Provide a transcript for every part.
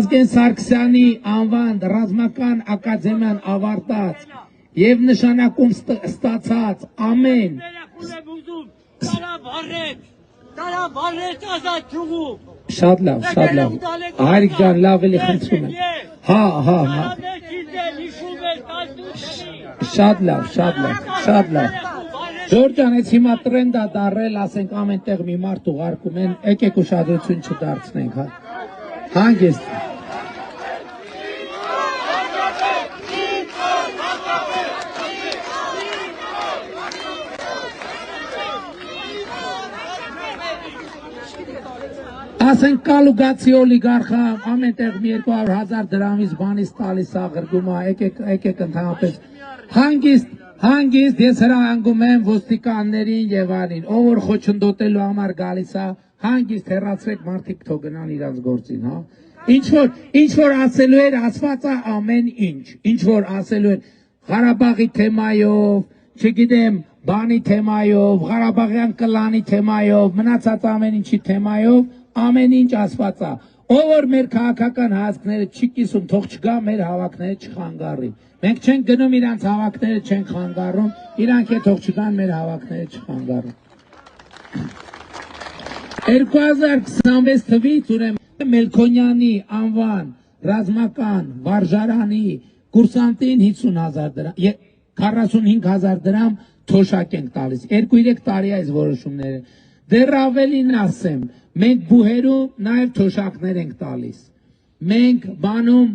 Վազգեն Սարգսյանի անվան ռազմական ակադեմիան ավարտած եւ նշանակում ստացած ամեն Շատ լավ, շատ լավ։ Հայրիկ ջան, լավ էլի խնդրում եմ։ Հա։ Շատ լավ։ Ժորժ ջան, այս հիմա տրենդ է դարել, ասենք ամենտեղ մի մարդ ուղարկում են, եկեք ուշադրություն չդարձնենք, հա։ Հանգիստ։ Ասենք կալուգացի օլիգարխը ամենտեղ 200,000 դրամից բանից տալիս է գրգում է, եկեք ընդհանրապես հանգիստ ես հրահանգում եմ ոստիկաններին եւ այլն, ով որ խոչընդոտելու համար գալիս է, հանգիստ հեռացրեք մարդիկ թող գնան իրանց գործին, հա։ Ինչ որ ասելու էր, ասված է ամեն ինչ որ ասելու էր Ղարաբաղի թեմայով, չգիտեմ, բանի թեմայով, Ղարաբաղյան կլանի թեմայով, մնացած ամեն ինչի թեմայով ամեն ինչ ասված է։ Ով որ մեր քաղաքական հայացքները չի կիսում, թող չգա մեր հավաքները չխանգարի։ Մենք չենք գնում իրանց հավաքները չենք խանգարում, իրանք է թող չգան մեր հավաքները չխանգարում։ 2026 թվականից ուրեմն Մելքոնյանի անվան ռազմական վարժարանի կուրսանտին 50,000 դրամ, 45,000 դրամ թոշակ ենք տալիս։ 2-3 տարի այս որոշումները։ Դեռ ավելին ասեմ, մենք բուհերում նաև թոշակներ ենք տալիս։ Մենք բանում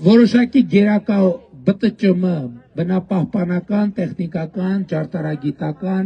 որոշակի գերակա ԲՏՃՄ, բնապահպանական, տեխնիկական, ճարտարագիտական